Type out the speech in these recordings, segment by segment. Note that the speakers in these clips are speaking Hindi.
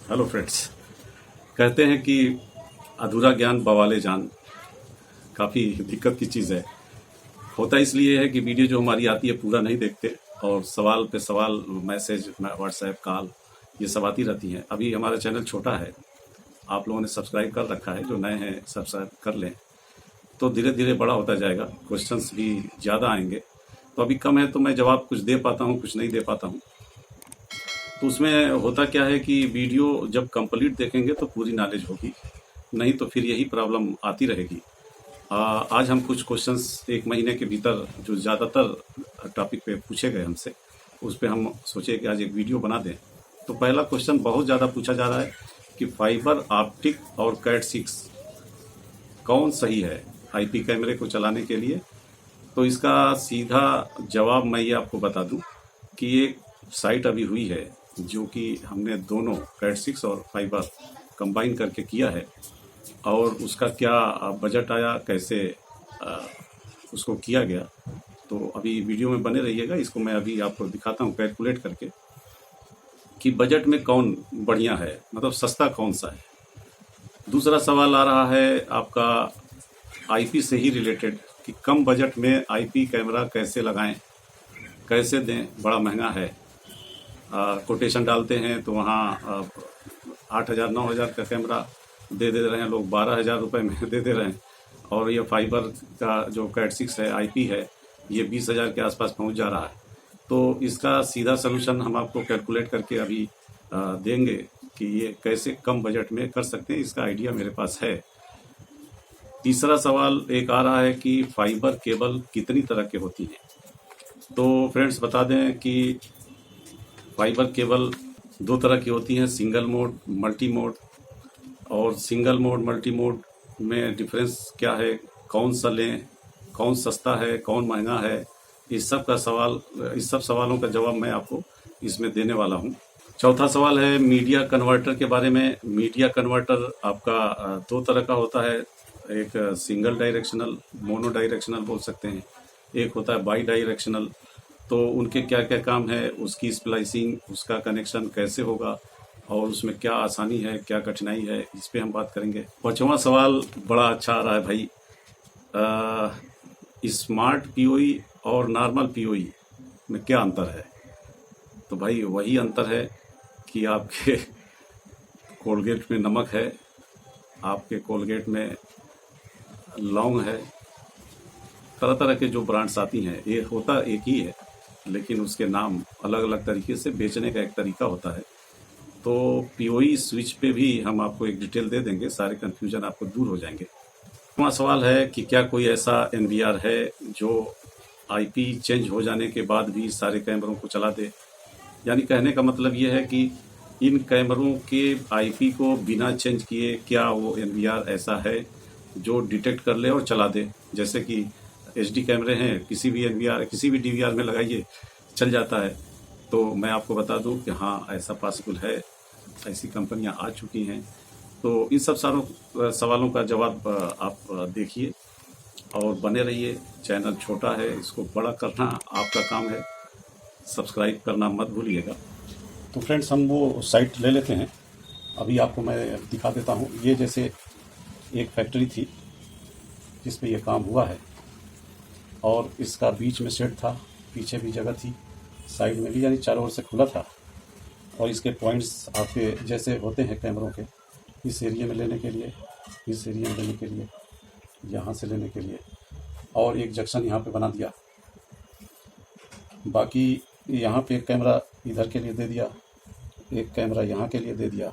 Hello friends. कहते हैं कि अधूरा ज्ञान बवाले जान। काफ़ी दिक्कत की चीज़ है। होता इसलिए है कि वीडियो जो हमारी आती है पूरा नहीं देखते और सवाल पे सवाल, मैसेज, व्हाट्सएप कॉल, ये सब आती रहती हैं। अभी हमारा चैनल छोटा है, आप लोगों ने सब्सक्राइब कर रखा है, जो नए हैं सब्सक्राइब कर लें तो धीरे धीरे बड़ा होता जाएगा। क्वेश्चंस भी ज़्यादा आएंगे। तो अभी कम है तो मैं जवाब कुछ दे पाता हूँ, कुछ नहीं दे पाता हूँ। तो उसमें होता क्या है कि वीडियो जब कंप्लीट देखेंगे तो पूरी नॉलेज होगी, नहीं तो फिर यही प्रॉब्लम आती रहेगी। आज हम कुछ क्वेश्चंस एक महीने के भीतर जो ज़्यादातर टॉपिक पे पूछे गए हमसे, उस पे हम सोचे कि आज एक वीडियो बना दें। तो पहला क्वेश्चन बहुत ज़्यादा पूछा जा रहा है कि फाइबर ऑप्टिक और कैट 6 कौन सही है आईपी कैमरे को चलाने के लिए। तो इसका सीधा जवाब मैं ये आपको बता दूं कि एक साइट अभी हुई है जो कि हमने दोनों कैट 6 और फाइबर कंबाइन करके किया है, और उसका क्या बजट आया, कैसे उसको किया गया, तो अभी वीडियो में बने रहिएगा। इसको मैं अभी आपको दिखाता हूँ कैलकुलेट करके कि बजट में कौन बढ़िया है, मतलब सस्ता कौन सा है। दूसरा सवाल आ रहा है आपका आईपी से ही रिलेटेड कि कम बजट में आईपी कैमरा कैसे लगाएं, कैसे दें, बड़ा महंगा है। कोटेशन डालते हैं तो वहाँ 8,000 9,000 का कैमरा दे रहे हैं लोग, 12,000 रुपये में दे रहे हैं। और ये फाइबर का जो कैट 6 है, आईपी है, ये 20,000 के आसपास पहुंच जा रहा है। तो इसका सीधा सलूशन हम आपको कैलकुलेट करके अभी देंगे कि ये कैसे कम बजट में कर सकते हैं, इसका आइडिया मेरे पास है। तीसरा सवाल एक आ रहा है कि फाइबर केबल कितनी तरह के होती हैं। तो फ्रेंड्स बता दें कि फाइबर केबल 2 तरह की होती हैं, सिंगल मोड, मल्टी मोड। और सिंगल मोड, मल्टी मोड में डिफरेंस क्या है, कौन सा लें, कौन सस्ता है, कौन महंगा है, इस सब सवालों का जवाब मैं आपको इसमें देने वाला हूं। चौथा सवाल है मीडिया कन्वर्टर के बारे में। मीडिया कन्वर्टर आपका 2 तरह का होता है, एक सिंगल डायरेक्शनल, मोनो डायरेक्शनल बोल सकते हैं, एक होता है बाई डायरेक्शनल। तो उनके क्या क्या काम है, उसकी स्प्लाइसिंग, उसका कनेक्शन कैसे होगा और उसमें क्या आसानी है, क्या कठिनाई है, इस पे हम बात करेंगे। 5वां सवाल बड़ा अच्छा आ रहा है भाई, स्मार्ट पीओई और नॉर्मल पीओई में क्या अंतर है। तो भाई वही अंतर है कि आपके कोलगेट में नमक है, आपके कोलगेट में लौंग है। तरह तरह के जो ब्रांड्स आती हैं, ये होता एक ही है, लेकिन उसके नाम अलग अलग तरीके से बेचने का एक तरीका होता है। तो पीओई स्विच पे भी हम आपको एक डिटेल दे देंगे, सारे कन्फ्यूजन आपको दूर हो जाएंगे। 5वां सवाल है कि क्या कोई ऐसा एनवीआर है जो आईपी चेंज हो जाने के बाद भी सारे कैमरों को चला दे। यानी कहने का मतलब ये है कि इन कैमरों के आईपी को बिना चेंज किए क्या वो एनवीआर ऐसा है जो डिटेक्ट कर ले और चला दे। जैसे कि एचडी कैमरे हैं, किसी भी एनवीआर, किसी भी डीवीआर में लगाइए चल जाता है। तो मैं आपको बता दूं कि हाँ, ऐसा पॉसिबल है, ऐसी कंपनियां आ चुकी हैं। तो इन सब सारों सवालों का जवाब आप देखिए और बने रहिए। चैनल छोटा है, इसको बड़ा करना आपका काम है, सब्सक्राइब करना मत भूलिएगा। तो फ्रेंड्स हम वो साइट ले लेते हैं, अभी आपको मैं दिखा देता हूँ। ये जैसे एक फैक्ट्री थी जिस पे ये काम हुआ है, और इसका बीच में शेड था, पीछे भी जगह थी, साइड में भी, यानी चारों ओर से खुला था। और इसके पॉइंट्स आपके जैसे होते हैं कैमरों के, इस एरिया में लेने के लिए, इस एरिया में लेने के लिए, यहाँ से लेने के लिए, और एक जंक्शन यहाँ पे बना दिया। बाकी यहाँ पे एक कैमरा इधर के लिए दे दिया, एक कैमरा यहाँ के लिए दे दिया,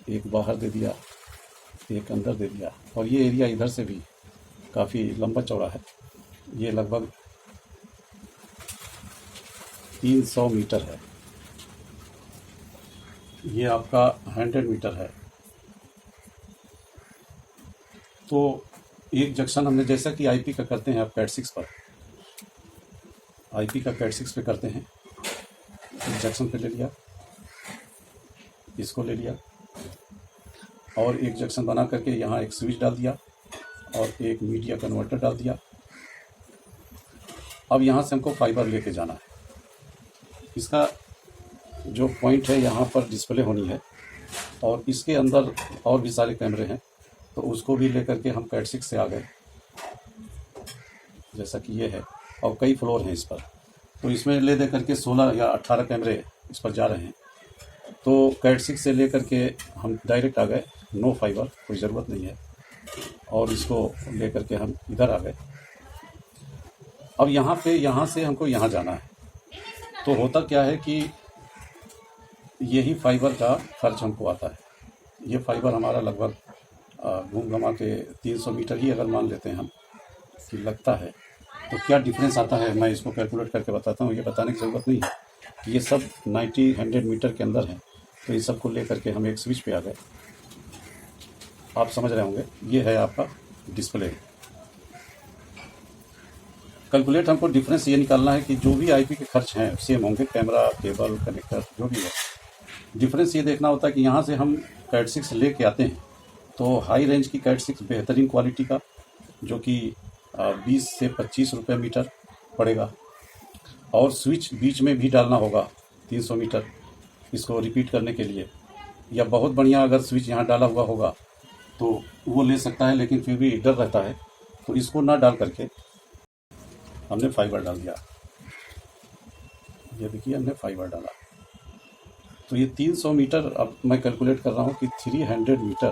एक बाहर दे दिया, एक अंदर दे दिया। और ये एरिया इधर से भी काफ़ी लंबा चौड़ा है, ये लगभग 300 मीटर है। ये आपका 100 मीटर है। तो एक जंक्शन हमने, जैसा कि आईपी का करते हैं आप कैट 6 पर, आईपी का कैट 6 पे करते हैं, एक जंक्शन पे ले लिया, इसको ले लिया, और एक जंक्शन बना करके यहाँ एक स्विच डाल दिया और एक मीडिया कन्वर्टर डाल दिया। अब यहाँ से हमको फाइबर लेके जाना है। इसका जो पॉइंट है यहाँ पर डिस्प्ले होनी है, और इसके अंदर और भी सारे कैमरे हैं, तो उसको भी लेकर के हम कैट 6 से आ गए, जैसा कि ये है। और कई फ्लोर हैं इस पर, तो इसमें ले दे करके 16 या 18 कैमरे इस पर जा रहे हैं। तो कैट 6 से ले करके हम डायरेक्ट आ गए, नो फाइबर, कोई ज़रूरत नहीं है, और इसको ले करके हम इधर आ गए। अब यहाँ से हमको यहाँ जाना है। तो होता क्या है कि यही फाइबर का खर्च हमको आता है। ये फाइबर हमारा लगभग घूम घमा के 300 मीटर ही अगर मान लेते हैं हम कि लगता है, तो क्या डिफरेंस आता है मैं इसको कैलकुलेट करके बताता हूँ। ये बताने की ज़रूरत नहीं है कि ये सब 90-100 मीटर के अंदर है। तो इन सब को लेकर के हम एक स्विच पे आ गए। आप समझ रहे होंगे, ये है आपका डिस्प्ले। कैलकुलेट हमको डिफरेंस ये निकालना है कि जो भी आईपी के खर्च हैं सेम होंगे, कैमरा, केबल, कनेक्टर, जो भी है। डिफरेंस ये देखना होता है कि यहाँ से हम कैट 6 ले के आते हैं, तो हाई रेंज की कैट 6 बेहतरीन क्वालिटी का, जो कि 20 से 25 रुपये मीटर पड़ेगा। और स्विच बीच में भी डालना होगा 300 मीटर इसको रिपीट करने के लिए, या बहुत बढ़िया अगर स्विच यहाँ डाला हुआ होगा तो वो ले सकता है, लेकिन फिर भी डर रहता है। तो इसको ना डाल करके हमने फाइबर डाल दिया। ये देखिए, हमने फाइबर डाला। तो ये 300 मीटर, अब मैं कैलकुलेट कर रहा हूँ कि 300 मीटर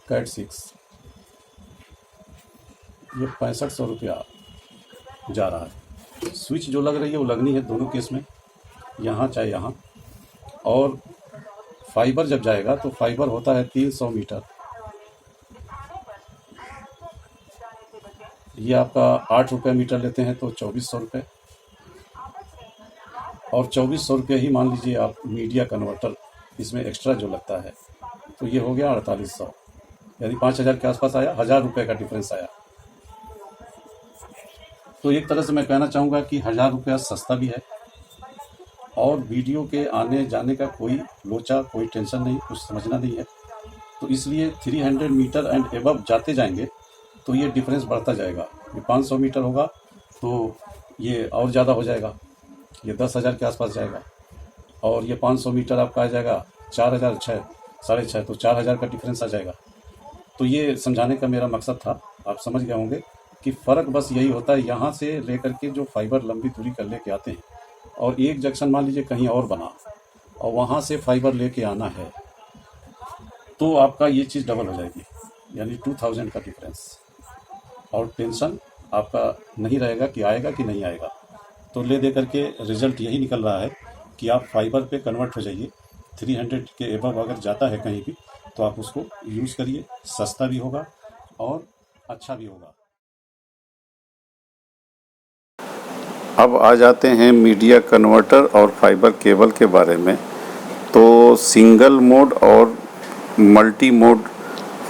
कैट 6, ये 6500 रुपया जा रहा है। स्विच जो लग रही है वो लगनी है दोनों केस में, यहाँ चाहे यहाँ। और फाइबर जब जाएगा तो फाइबर होता है 300 मीटर, ये आपका 8 रुपये मीटर लेते हैं तो 2400 रुपये, और 2400 रुपये ही मान लीजिए आप मीडिया कन्वर्टर इसमें एक्स्ट्रा जो लगता है, तो ये हो गया 4800, यानी 5000 के आसपास आया। 1000 रुपये का डिफरेंस आया। तो एक तरह से मैं कहना चाहूँगा कि 1000 रुपया सस्ता भी है, और वीडियो के आने जाने का कोई लोचा, कोई टेंशन नहीं, कुछ समझना नहीं है। तो इसलिए 300 मीटर एंड एबव जाते जाएंगे तो ये डिफरेंस बढ़ता जाएगा। ये 500 मीटर होगा तो ये और ज़्यादा हो जाएगा, ये 10,000 के आसपास जाएगा। और ये 500 मीटर आपका आ जाएगा 4000, 6.5, तो 4000 का डिफरेंस आ जाएगा। तो ये समझाने का मेरा मकसद था, आप समझ गए होंगे कि फ़र्क बस यही होता है। यहाँ से लेकर के जो फाइबर लंबी दूरी कर लेके आते हैं, और एक जंक्शन मान लीजिए कहीं और बना, और वहाँ से फाइबर लेके आना है, तो आपका ये चीज़ डबल हो जाएगी, यानी 2000 का डिफरेंस। और टेंशन आपका नहीं रहेगा कि आएगा कि नहीं आएगा। तो ले दे करके रिज़ल्ट यही निकल रहा है कि आप फाइबर पे कन्वर्ट हो जाइए। 300 के एबव अगर जाता है कहीं भी तो आप उसको यूज़ करिए, सस्ता भी होगा और अच्छा भी होगा। अब आ जाते हैं मीडिया कन्वर्टर और फाइबर केबल के बारे में। तो सिंगल मोड और multi mode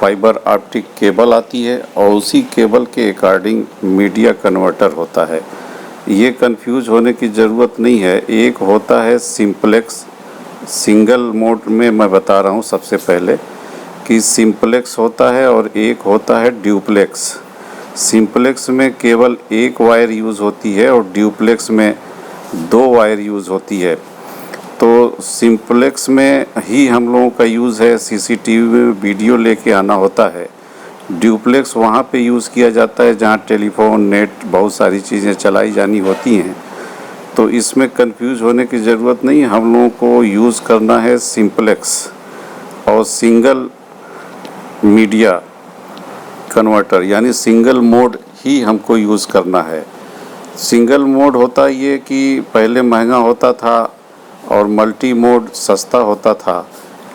fibre optic cable आती है, और उसी केबल के अकॉर्डिंग मीडिया कन्वर्टर होता है। ये कंफ्यूज होने की ज़रूरत नहीं है। एक होता है सिंपलेक्स, सिंगल मोड में मैं बता रहा हूँ सबसे पहले कि सिंपलेक्स होता है, और एक होता है ड्यूप्लेक्स। सिंपलेक्स में केवल एक वायर यूज़ होती है और ड्यूप्लेक्स में 2 वायर यूज़ होती है। तो सिंपलेक्स में ही हम लोगों का यूज़ है, सीसीटीवी में वीडियो लेके आना होता है। ड्यूप्लेक्स वहाँ पे यूज़ किया जाता है जहाँ टेलीफोन, नेट, बहुत सारी चीज़ें चलाई जानी होती हैं। तो इसमें कंफ्यूज होने की ज़रूरत नहीं, हम लोगों को यूज़ करना है सिंपलेक्स और सिंगल मीडिया कन्वर्टर, यानी सिंगल मोड ही हमको यूज़ करना है। सिंगल मोड होता ये कि पहले महंगा होता था और मल्टी मोड सस्ता होता था,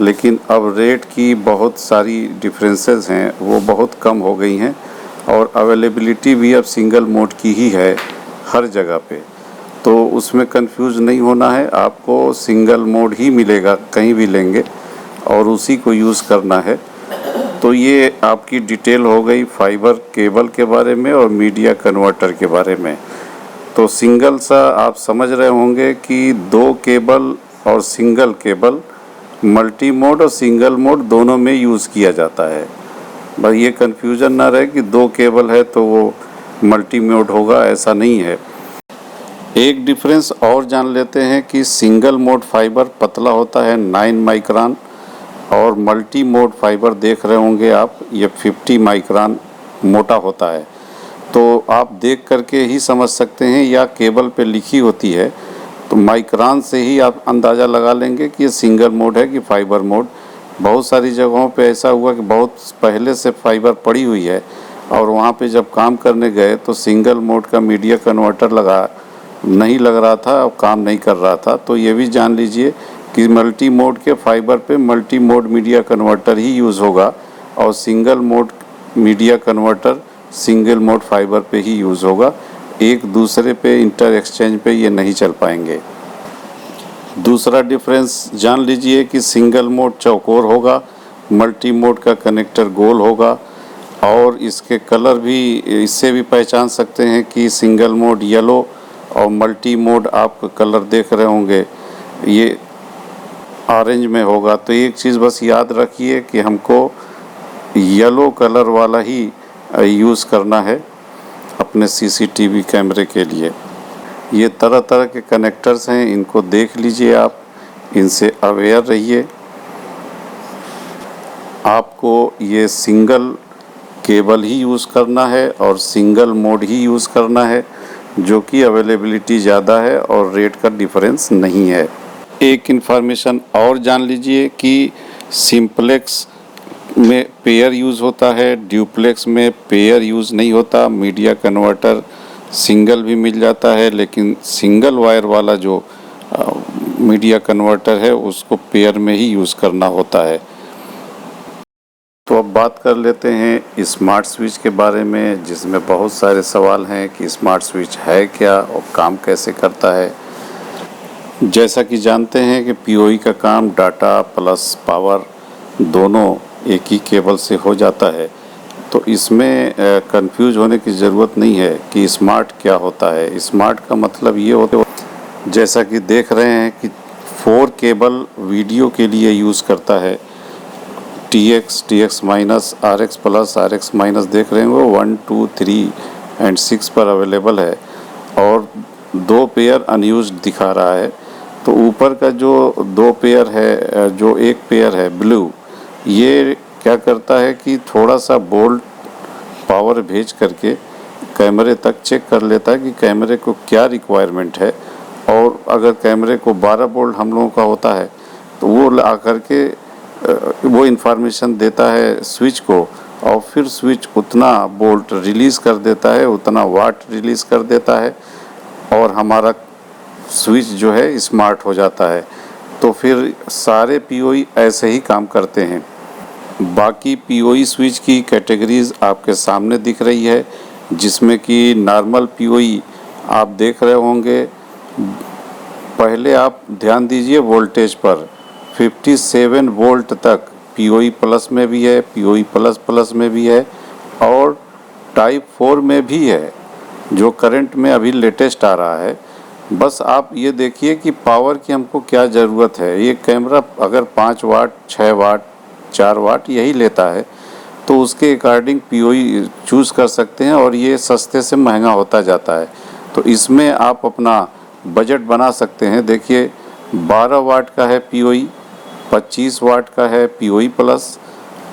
लेकिन अब रेट की बहुत सारी डिफरेंसेस हैं, वो बहुत कम हो गई हैं, और अवेलेबिलिटी भी अब सिंगल मोड की ही है हर जगह पे। तो उसमें कंफ्यूज नहीं होना है, आपको सिंगल मोड ही मिलेगा कहीं भी लेंगे, और उसी को यूज़ करना है। तो ये आपकी डिटेल हो गई फाइबर केबल के बारे में और मीडिया कन्वर्टर के बारे में। तो सिंगल सा आप समझ रहे होंगे कि 2 केबल और सिंगल केबल, मल्टी मोड और सिंगल मोड दोनों में यूज़ किया जाता है। बस ये कन्फ्यूज़न ना रहे कि 2 केबल है तो वो मल्टी मोड होगा, ऐसा नहीं है। एक डिफरेंस और जान लेते हैं कि सिंगल मोड फाइबर पतला होता है 9 माइक्रोन और मल्टी मोड फाइबर देख रहे होंगे आप, ये 50 माइक्रोन मोटा होता है। तो आप देख करके ही समझ सकते हैं, या केबल पे लिखी होती है तो माइक्रोन से ही आप अंदाज़ा लगा लेंगे कि ये सिंगल मोड है कि फाइबर मोड। बहुत सारी जगहों पे ऐसा हुआ कि बहुत पहले से फाइबर पड़ी हुई है और वहाँ पे जब काम करने गए तो सिंगल मोड का मीडिया कन्वर्टर नहीं लग रहा था और काम नहीं कर रहा था। तो ये भी जान लीजिए कि मल्टी मोड के फाइबर पे मल्टी मोड मीडिया कन्वर्टर ही यूज़ होगा और single mode media converter single mode fibre पे ही यूज़ होगा। एक दूसरे पे इंटर एक्सचेंज पे ये नहीं चल पाएंगे। दूसरा डिफरेंस जान लीजिए कि सिंगल मोड चौकोर होगा, मल्टी मोड का कनेक्टर गोल होगा और इसके कलर भी इससे भी पहचान सकते हैं कि सिंगल मोड येलो और मल्टी मोड आप कलर देख रहे होंगे ये ऑरेंज में होगा। तो एक चीज़ बस याद रखिए कि हमको येलो कलर वाला ही यूज़ करना है अपने सीसीटीवी कैमरे के लिए। ये तरह तरह के कनेक्टर्स हैं, इनको देख लीजिए आप, इनसे अवेयर रहिए। आपको ये सिंगल केबल ही यूज़ करना है और सिंगल मोड ही यूज़ करना है, जो कि अवेलेबिलिटी ज़्यादा है और रेट का डिफरेंस नहीं है। एक इन्फॉर्मेशन और जान लीजिए कि सिंपलेक्स में पेयर यूज़ होता है, ड्यूप्लेक्स में पेयर यूज़ नहीं होता। मीडिया कन्वर्टर सिंगल भी मिल जाता है, लेकिन सिंगल वायर वाला जो मीडिया कन्वर्टर है उसको पेयर में ही यूज़ करना होता है। तो अब बात कर लेते हैं स्मार्ट स्विच के बारे में, जिसमें बहुत सारे सवाल हैं कि स्मार्ट स्विच है क्या और काम कैसे करता है। जैसा कि जानते हैं कि पीओई का काम डाटा प्लस पावर दोनों एक ही केबल से हो जाता है, तो इसमें कंफ्यूज होने की ज़रूरत नहीं है कि स्मार्ट क्या होता है। स्मार्ट का मतलब ये होता है, जैसा कि देख रहे हैं कि 4 केबल वीडियो के लिए यूज़ करता है। TX, TX minus, RX plus, RX minus देख रहे हैं वो 1, 2, 3 एंड 6 पर अवेलेबल है और 2 पेयर अनयूज्ड दिखा रहा है। तो ऊपर का जो 2 पेयर है, जो एक पेयर है ब्लू, ये क्या करता है कि थोड़ा सा बोल्ट पावर भेज करके कैमरे तक चेक कर लेता है कि कैमरे को क्या रिक्वायरमेंट है, और अगर कैमरे को 12 वोल्ट हम लोगों का होता है तो वो ला करके वो इन्फॉर्मेशन देता है स्विच को, और फिर स्विच उतना वोल्ट रिलीज़ कर देता है, उतना वाट रिलीज़ कर देता है और हमारा स्विच जो है स्मार्ट हो जाता है। तो फिर सारे पीओई ऐसे ही काम करते हैं। बाकी पीओई स्विच की कैटेगरीज आपके सामने दिख रही है, जिसमें कि नॉर्मल पीओई आप देख रहे होंगे। पहले आप ध्यान दीजिए वोल्टेज पर, 57 वोल्ट तक पीओई प्लस में भी है, पीओई प्लस प्लस में भी है और टाइप 4 में भी है, जो करंट में अभी लेटेस्ट आ रहा है। बस आप ये देखिए कि पावर की हमको क्या ज़रूरत है। ये कैमरा अगर 5 वाट, 6 वाट, 4 वाट यही लेता है तो उसके अकॉर्डिंग पीओई चूज़ कर सकते हैं, और ये सस्ते से महंगा होता जाता है। तो इसमें आप अपना बजट बना सकते हैं। देखिए 12 वाट का है पीओई, 25 वाट का है पीओई प्लस,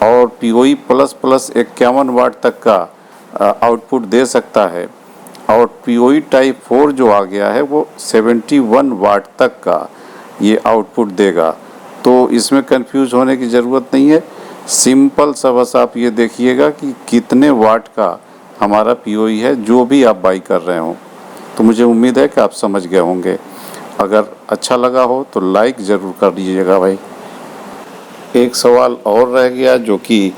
और पीओई प्लस प्लस 51 वाट तक का आउटपुट दे सकता है, और पीओई टाइप 4 जो आ गया है वो 71 वाट तक का ये आउटपुट देगा। तो इसमें कंफ्यूज होने की ज़रूरत नहीं है। सिंपल सा बस आप ये देखिएगा कि कितने वाट का हमारा पीओई है जो भी आप बाई कर रहे हो। तो मुझे उम्मीद है कि आप समझ गए होंगे। अगर अच्छा लगा हो तो लाइक ज़रूर कर दीजिएगा भाई। एक सवाल और रह गया जो कि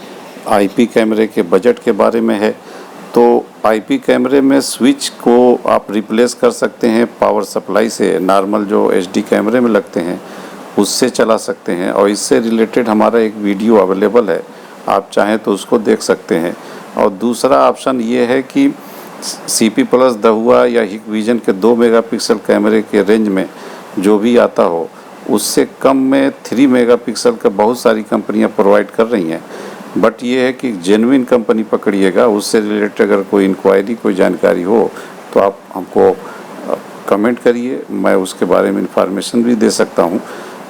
आईपी कैमरे के बजट के बारे में है। तो आईपी कैमरे में स्विच को आप रिप्लेस कर सकते हैं पावर सप्लाई से, नॉर्मल जो एचडी कैमरे में लगते हैं उससे चला सकते हैं, और इससे रिलेटेड हमारा एक वीडियो अवेलेबल है, आप चाहें तो उसको देख सकते हैं। और दूसरा ऑप्शन ये है कि सीपी प्लस दहुआ या हिकविजन के 2 मेगापिक्सल कैमरे के रेंज में जो भी आता हो, उससे कम में 3 मेगापिक्सल का बहुत सारी कंपनियां प्रोवाइड कर रही हैं। बट ये है कि जेन्युइन कंपनी पकड़िएगा, उससे रिलेटेड अगर कोई इंक्वायरी, कोई जानकारी हो तो आप हमको कमेंट करिए, मैं उसके बारे में इंफॉर्मेशन भी दे सकता हूँ,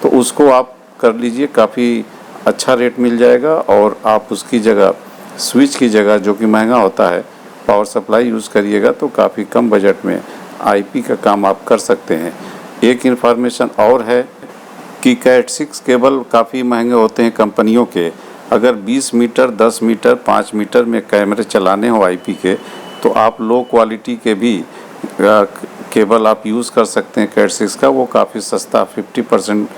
तो उसको आप कर लीजिए। काफ़ी अच्छा रेट मिल जाएगा और आप उसकी जगह स्विच की जगह, जो कि महंगा होता है, पावर सप्लाई यूज़ करिएगा तो काफ़ी कम बजट में आईपी का काम आप कर सकते हैं। एक इन्फॉर्मेशन और है कि कैट 6 केबल काफ़ी महंगे होते हैं कंपनियों के। अगर 20 मीटर, 10 मीटर, 5 मीटर में कैमरे चलाने हो आईपी के, तो आप लो क्वालिटी के भी केबल आप यूज़ कर सकते हैं कैट 6 का। वो काफ़ी सस्ता 50%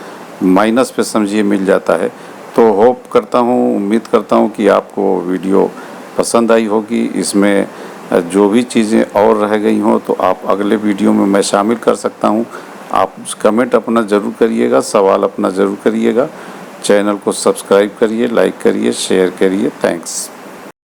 माइनस पे समझिए मिल जाता है। तो होप करता हूँ, उम्मीद करता हूँ कि आपको वीडियो पसंद आई होगी। इसमें जो भी चीज़ें और रह गई हों तो आप अगले वीडियो में मैं शामिल कर सकता हूँ। आप कमेंट अपना ज़रूर करिएगा, सवाल अपना ज़रूर करिएगा। चैनल को सब्सक्राइब करिए, लाइक करिए, शेयर करिए। थैंक्स।